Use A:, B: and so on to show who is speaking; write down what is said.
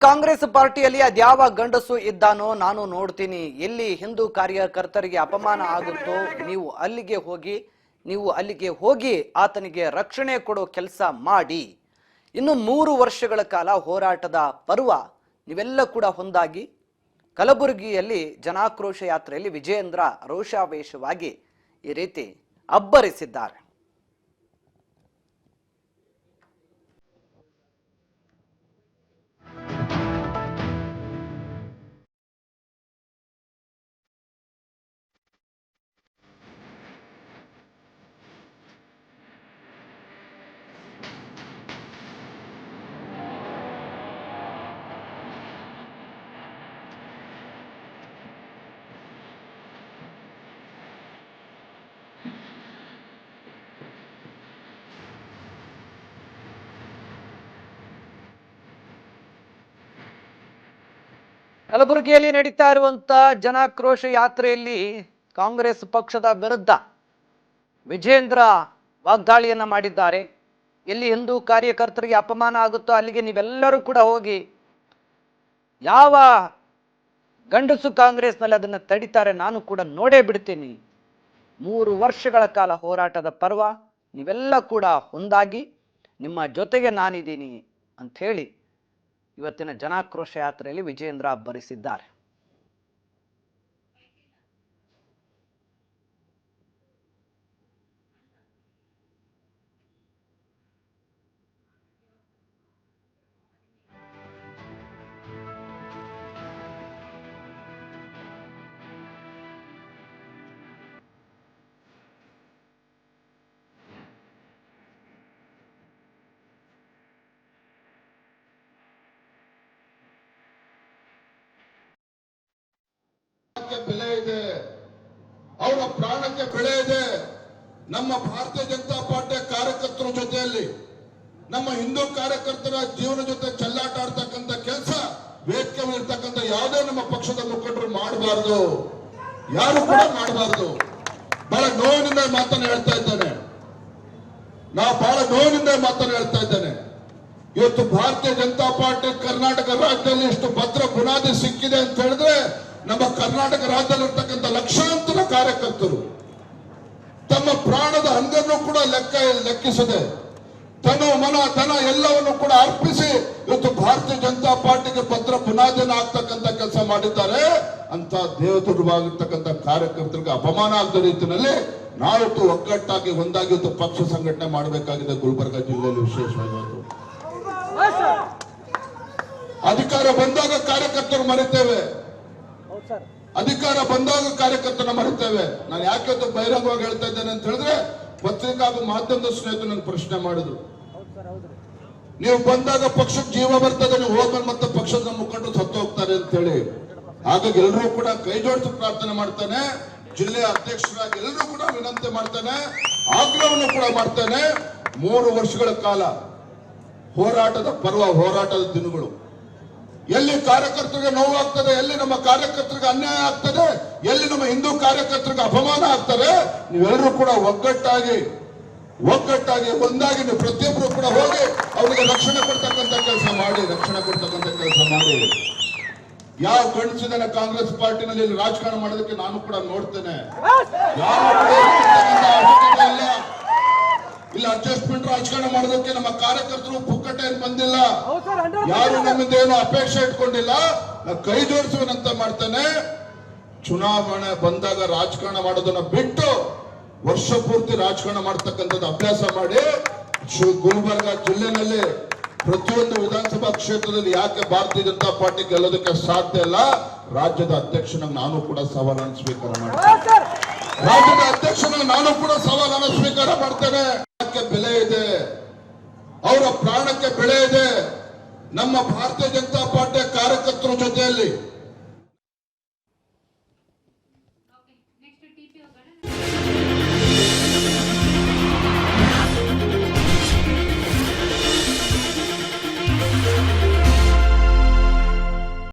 A: ಕಾಂಗ್ರೆಸ್ ಪಾರ್ಟಿಯಲ್ಲಿ ಅದ್ಯಾವ ಗಂಡಸು ಇದ್ದಾನೋ ನಾನು ನೋಡ್ತೀನಿ. ಎಲ್ಲಿ ಹಿಂದೂ ಕಾರ್ಯಕರ್ತರಿಗೆ ಅಪಮಾನ ಆಗುತ್ತೋ ನೀವು ಅಲ್ಲಿಗೆ ಹೋಗಿ ಆತನಿಗೆ ರಕ್ಷಣೆ ಕೊಡೋ ಕೆಲಸ ಮಾಡಿ. ಇನ್ನು 3 ವರ್ಷಗಳ ಕಾಲ ಹೋರಾಟದ ಪರ್ವ ನೀವೆಲ್ಲ ಕೂಡ ಹೊಂದಾಗಿ ಕಲಬುರಗಿಯಲ್ಲಿ ಜನಾಕ್ರೋಶ ಯಾತ್ರೆಯಲ್ಲಿ ವಿಜಯೇಂದ್ರ ರೋಷಾವೇಶವಾಗಿ ಈ ರೀತಿ ಅಬ್ಬರಿಸಿದ್ದಾರೆ. ಕಲಬುರಗಿಯಲ್ಲಿ ನಡೀತಾ ಇರುವಂತಹ ಜನಾಕ್ರೋಶ ಯಾತ್ರೆಯಲ್ಲಿ ಕಾಂಗ್ರೆಸ್ ಪಕ್ಷದ ವಿರುದ್ಧ ವಿಜಯೇಂದ್ರ ವಾಗ್ದಾಳಿಯನ್ನ ಮಾಡಿದ್ದಾರೆ. ಎಲ್ಲಿ ಹಿಂದೂ ಕಾರ್ಯಕರ್ತರಿಗೆ ಅಪಮಾನ ಆಗುತ್ತೋ ಅಲ್ಲಿಗೆ ನೀವೆಲ್ಲರೂ ಕೂಡ ಹೋಗಿ, ಯಾವ ಗಂಡಸು ಕಾಂಗ್ರೆಸ್ನಲ್ಲಿ ಅದನ್ನು ತಡಿತಾರೆ ನಾನು ಕೂಡ ನೋಡೇ ಬಿಡ್ತೀನಿ. 3 ವರ್ಷಗಳ ಕಾಲ ಹೋರಾಟದ ಪರ್ವ ನೀವೆಲ್ಲ ಕೂಡ ಹೊಂದಾಗಿ ನಿಮ್ಮ ಜೊತೆಗೆ ನಾನಿದ್ದೀನಿ ಅಂತ ಹೇಳಿ ಇವತ್ತಿನ ಜನಾಕ್ರೋಶ ಯಾತ್ರೆಯಲ್ಲಿ ವಿಜಯೇಂದ್ರ ಅಬ್ಬರಿಸಿದ್ದಾರೆ.
B: ಬೆಲೆ ಇದೆ, ಅವರ ಪ್ರಾಣಕ್ಕೆ ಬೆಲೆ ಇದೆ. ನಮ್ಮ ಭಾರತೀಯ ಜನತಾ ಪಾರ್ಟಿಯ ಕಾರ್ಯಕರ್ತರ ಜೊತೆಯಲ್ಲಿ ನಮ್ಮ ಹಿಂದೂ ಕಾರ್ಯಕರ್ತರ ಜೀವನ ಜೊತೆ ಚೆಲ್ಲಾಟ ಆಡ್ತಕ್ಕಂಥ ಕೆಲಸ ವೇದಿಕೆ ಇರ್ತಕ್ಕಂಥ ಯಾವುದೇ ನಮ್ಮ ಪಕ್ಷದ ಮುಖಂಡರು ಮಾಡಬಾರದು, ಯಾರು ಕೂಡ ಮಾಡಬಾರದು. ಬಹಳ ನೋವಿನಿಂದ ಮಾತನ್ನು ಹೇಳ್ತಾ ಇದ್ದೇನೆ, ಇವತ್ತು ಭಾರತೀಯ ಜನತಾ ಪಾರ್ಟಿ ಕರ್ನಾಟಕ ರಾಜ್ಯದಲ್ಲಿ ಇಷ್ಟು ಭದ್ರ ಬುನಾದಿ ಸಿಕ್ಕಿದೆ ಅಂತ ಹೇಳಿದ್ರೆ ನಮ್ಮ ಕರ್ನಾಟಕ ರಾಜ್ಯದಲ್ಲಿರ್ತಕ್ಕಂಥ ಲಕ್ಷಾಂತರ ಕಾರ್ಯಕರ್ತರು ತಮ್ಮ ಪ್ರಾಣದ ಹಂಗನ್ನು ಕೂಡ ಲೆಕ್ಕಿಸದೆ ತನು ಮನ ಧನ ಎಲ್ಲವನ್ನು ಕೂಡ ಅರ್ಪಿಸಿ ಇವತ್ತು ಭಾರತೀಯ ಜನತಾ ಪಾರ್ಟಿಗೆ ಭದ್ರ ಬುನಾದಿಯನ್ನು ಆಗ್ತಕ್ಕಂಥ ಕೆಲಸ ಮಾಡಿದ್ದಾರೆ. ಅಂತ ದೇವತುರ್ವಾಗಿರ್ತಕ್ಕಂಥ ಕಾರ್ಯಕರ್ತರಿಗೆ ಅಪಮಾನ ಆಗದ ರೀತಿಯಲ್ಲಿ ನಾವಿತ್ತು ಒಗ್ಗಟ್ಟಾಗಿ ಒಂದಾಗಿ ಇವತ್ತು ಪಕ್ಷ ಸಂಘಟನೆ ಮಾಡಬೇಕಾಗಿದೆ. ಗುಲ್ಬರ್ಗ ಜಿಲ್ಲೆಯಲ್ಲಿ ವಿಶೇಷವಾಗಿ ಅಧಿಕಾರ ಬಂದಾಗ ಕಾರ್ಯಕರ್ತರು ಮರಿತೇವೆ, ಮರಿತೇವೆ. ನಾನು ಯಾಕೆ ಬಹಿರಂಗವಾಗಿ ಹೇಳ್ತಾ ಇದ್ದೇನೆ ಅಂತ ಹೇಳಿದ್ರೆ, ಪತ್ರಿಕಾ ಹಾಗೂ ಮಾಧ್ಯಮದ ಸ್ನೇಹಿತರು ನನ್ನ ಪ್ರಶ್ನೆ ಮಾಡಿದ್ರು, ನೀವು ಬಂದಾಗ ಪಕ್ಷಕ್ಕೆ ಜೀವ ಬರ್ತದೆ, ನೀವು ಹೋದ್ಮೇಲೆ ಮತ್ತೆ ಪಕ್ಷದ ಮುಖಂಡರು ಸತ್ತು ಹೋಗ್ತಾರೆ ಅಂತ ಹೇಳಿ. ಹಾಗಾಗಿ ಎಲ್ಲರೂ ಕೂಡ ಕೈ ಜೋಡಿಸಿ ಪ್ರಾರ್ಥನೆ ಮಾಡ್ತಾನೆ, ಜಿಲ್ಲೆಯ ಅಧ್ಯಕ್ಷರಾಗಿ ಎಲ್ಲರೂ ಕೂಡ ವಿನಂತಿ ಮಾಡ್ತಾನೆ, ಆಗ್ರಹವನ್ನು ಕೂಡ ಮಾಡ್ತಾನೆ. 3 ವರ್ಷಗಳ ಕಾಲ ಹೋರಾಟದ ಪರ್ವ, ಹೋರಾಟದ ದಿನಗಳು, ಎಲ್ಲಿ ಕಾರ್ಯಕರ್ತರಿಗೆ ನೋವಾಗ್ತದೆ, ಎಲ್ಲಿ ನಮ್ಮ ಕಾರ್ಯಕರ್ತರಿಗೆ ಅನ್ಯಾಯ ಆಗ್ತದೆ, ಎಲ್ಲಿ ನಮ್ಮ ಹಿಂದೂ ಕಾರ್ಯಕರ್ತರಿಗೆ ಅಪಮಾನ ಆಗ್ತದೆ, ನೀವೆಲ್ಲರೂ ಕೂಡ ಒಗ್ಗಟ್ಟಾಗಿ ಒಂದಾಗಿ ನೀವು ಪ್ರತಿಯೊಬ್ಬರು ಕೂಡ ಹೋಗಿ ಅವರಿಗೆ ರಕ್ಷಣೆ ಕೊಡ್ತಕ್ಕಂಥ ಕೆಲಸ ಮಾಡಿ. ಯಾವ ಗಂಡಸಿದನ ಕಾಂಗ್ರೆಸ್ ಪಾರ್ಟಿನಲ್ಲಿ ರಾಜಕಾರಣ ಮಾಡೋದಕ್ಕೆ ನಾನು ಕೂಡ ನೋಡ್ತೇನೆ. ಇಲ್ಲ ಅಡ್ಜಸ್ಟ್ಮೆಂಟ್ ರಾಜಕಾರಣ ಮಾಡೋದಕ್ಕೆ ನಮ್ಮ ಕಾರ್ಯಕರ್ತರು ಪುಕ್ಕಟೆ ಬಂದಿಲ್ಲ, ಯಾರು ನಮ್ಮಿಂದ ಏನು ಅಪೇಕ್ಷೆ ಇಟ್ಕೊಂಡಿಲ್ಲ. ನಾ ಕೈ ಜೋಡಿಸುವಂತ ಮಾಡ್ತೇನೆ. ಚುನಾವಣೆ ಬಂದಾಗ ರಾಜಕಾರಣ ಮಾಡೋದನ್ನ ಬಿಟ್ಟು ವರ್ಷ ಪೂರ್ತಿ ರಾಜಕಾರಣ ಮಾಡತಕ್ಕಂಥದ್ದು ಅಭ್ಯಾಸ ಮಾಡಿ ಗುಲ್ಬರ್ಗ ಜಿಲ್ಲೆನಲ್ಲಿ ಪ್ರತಿಯೊಂದು ವಿಧಾನಸಭಾ ಕ್ಷೇತ್ರದಲ್ಲಿ ಯಾಕೆ ಭಾರತೀಯ ಜನತಾ ಪಾರ್ಟಿ ಗೆಲ್ಲೋದಕ್ಕೆ ಸಾಧ್ಯ ಇಲ್ಲ, ರಾಜ್ಯದ ಅಧ್ಯಕ್ಷನಾಗಿ ನಾನು ಕೂಡ ಸವಾಲನ್ನು ಸ್ವೀಕಾರ ಮಾಡ್ತೇನೆ. ಬೆಲೆ ಇದೆ, ಅವರ ಪ್ರಾಣಕ್ಕೆ ಬೆಲೆ ಇದೆ. ನಮ್ಮ ಭಾರತೀಯ ಜನತಾ ಪಾರ್ಟಿಯ ಕಾರ್ಯಕರ್ತರ ಜೊತೆಯಲ್ಲಿ